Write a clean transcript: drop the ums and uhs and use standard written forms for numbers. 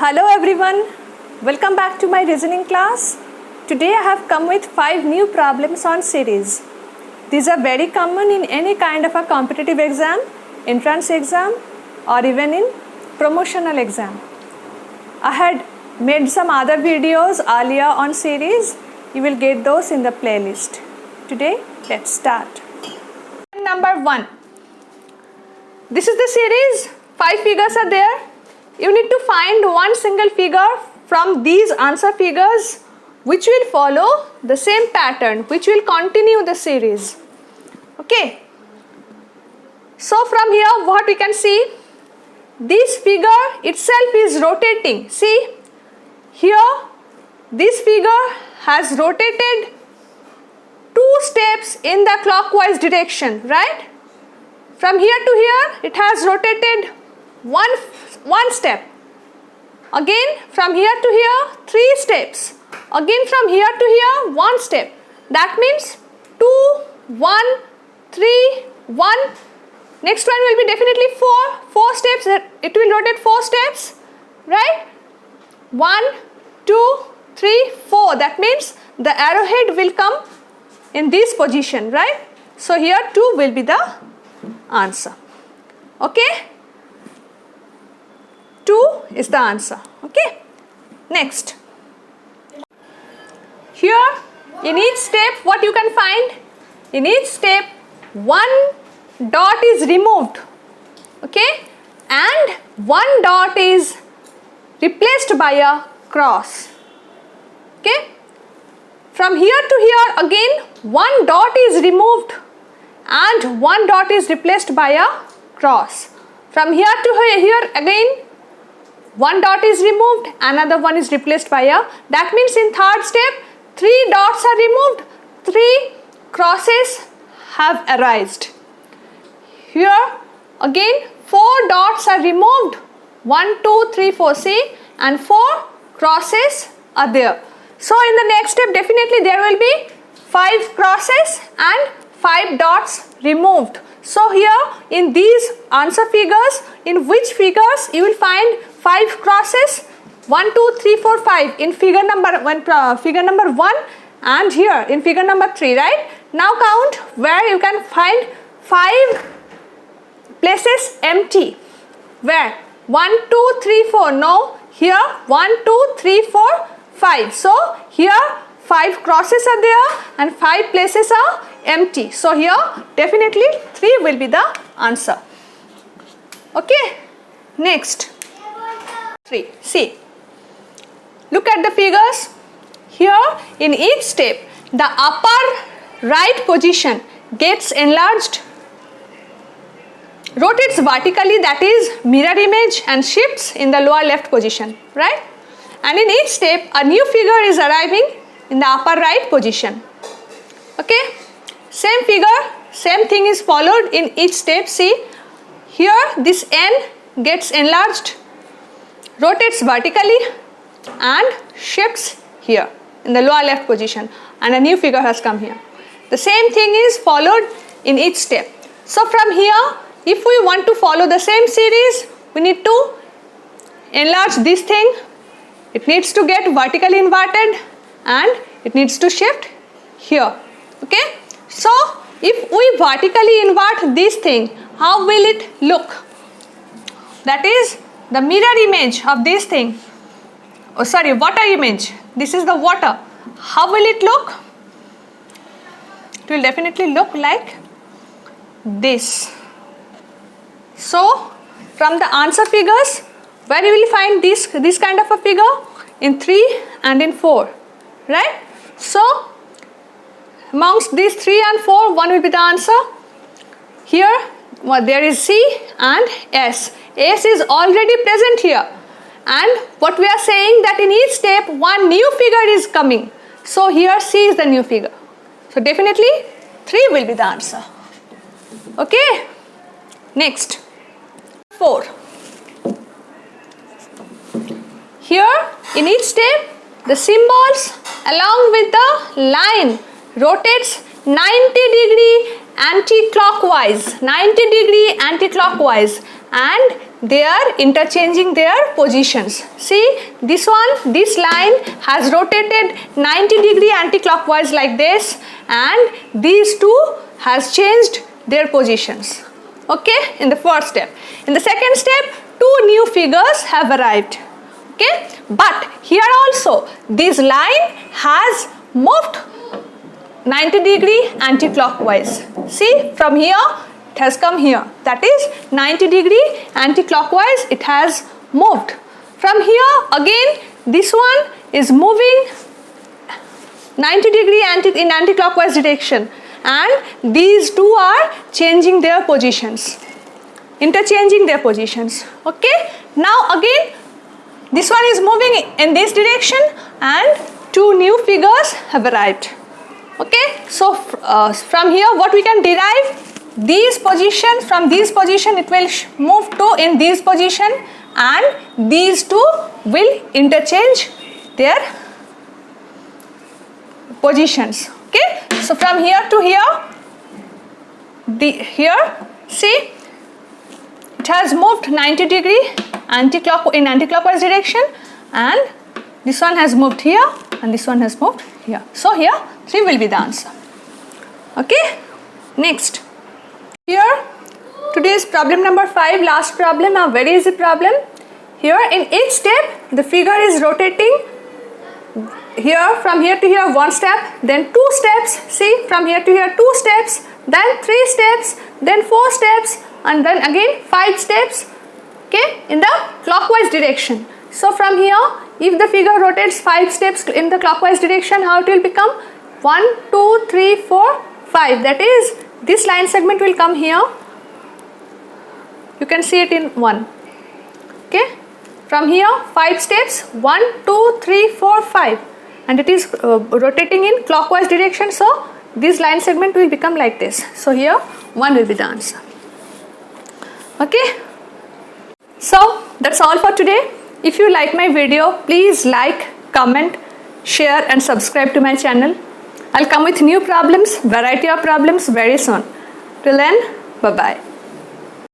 Hello everyone, welcome back to my reasoning class. Today I have come with 5 new problems on series. These are very common in any kind of a competitive exam, entrance exam or even in promotional exam. I had made some other videos earlier on series. You will get those in the playlist. Today let's start. Number 1. This is the series, 5 figures are there. You need to find one single figure from these answer figures which will follow the same pattern, which will continue the series. Okay. So from here what we can see, this figure itself is rotating. See, here this figure has rotated 2 steps in the clockwise direction, right? From here to here it has rotated one step. Again from here to here 3 steps. Again from here to here 1 step. That means 2, 1, 3, 1. Next one will be definitely 4 steps. It will rotate 4 steps, right? 1, 2, 3, 4. That means the arrowhead will come in this position, right? So here 2 will be the answer. Okay? 2 is the answer. Okay. Next. Here in each step what you can find? In each step 1 dot is removed. Okay. And 1 dot is replaced by a cross. Okay. From here to here again 1 dot is removed and 1 dot is replaced by a cross. From here to here again 1 dot is removed, another one is replaced by a. That means in third step 3 dots are removed, 3 crosses have arisen. Here again 4 dots are removed, 1, 2, 3, 4, see, and 4 crosses are there. So in the next step definitely there will be 5 crosses and 5 dots removed. So here in these answer figures, in which figures you will find 5 crosses? 1, 2, 3, 4, 5 in figure number 1 and here in figure number 3, right? Now count where you can find 5 places empty. Where? 1, 2, 3, 4. No, here 1, 2, 3, 4, 5. So here 5 crosses are there and 5 places are empty. So here definitely 3 will be the answer. Okay. Next. 3. See. Look at the figures. Here in each step the upper right position gets enlarged, rotates vertically, that is mirror image, and shifts in the lower left position, right? And in each step a new figure is arriving in the upper right position. Okay. Same figure, same thing is followed in each step. See, here this n gets enlarged, rotates vertically and shifts here in the lower left position, and a new figure has come here. The same thing is followed in each step. So from here if we want to follow the same series, we need to enlarge this thing. It needs to get vertically inverted and it needs to shift here. Okay. So if we vertically invert this thing, how will it look? That is the mirror image of this thing. Oh sorry, water image. This is the water. How will it look? It will definitely look like this. So from the answer figures, where you will find this kind of a figure? In 3 and in 4, right? So amongst these 3 and 4, 1 will be the answer. Here there is C and S. S is already present here, and what we are saying that in each step one new figure is coming. So here C is the new figure. So definitely 3 will be the answer. Okay. Next. 4. Here in each step the symbols along with the line rotates 90 degree anti-clockwise, 90 degree anti-clockwise, and they are interchanging their positions. See, this one, this line has rotated 90 degree anti-clockwise like this, and these two has changed their positions. Okay, in the first step. In the second step, two new figures have arrived. Okay, but here also this line has moved 90 degree anti-clockwise. See, from here it has come here, that is 90 degree anti-clockwise it has moved. From here again this one is moving 90 degree in anti-clockwise direction, and these two are changing their positions, interchanging their positions. Okay, now again this one is moving in this direction and two new figures have arrived. Okay, so from here what we can derive, these positions, from this position it will move to in this position, and these two will interchange their positions. Okay, so from here to here, here see it has moved 90 degree in anti-clockwise direction, and this one has moved here and this one has moved here. So here 3 will be the answer. Okay, next. Here today's problem number 5, last problem, a very easy problem. Here in each step the figure is rotating. Here from here to here 1 step, then 2 steps. See, from here to here 2 steps, then 3 steps, then 4 steps, and then again 5 steps. Okay, in the clockwise direction. So from here, if the figure rotates 5 steps in the clockwise direction, how it will become? 1, 2, 3, 4, 5. That is, this line segment will come here. You can see it in 1. Okay, from here 5 steps, 1, 2, 3, 4, 5, and it is rotating in clockwise direction. So this line segment will become like this. So here 1 will be the answer. Okay. So that's all for today. If you like my video, please like, comment, share and subscribe to my channel. I'll come with new problems, variety of problems very soon. Till then, bye-bye.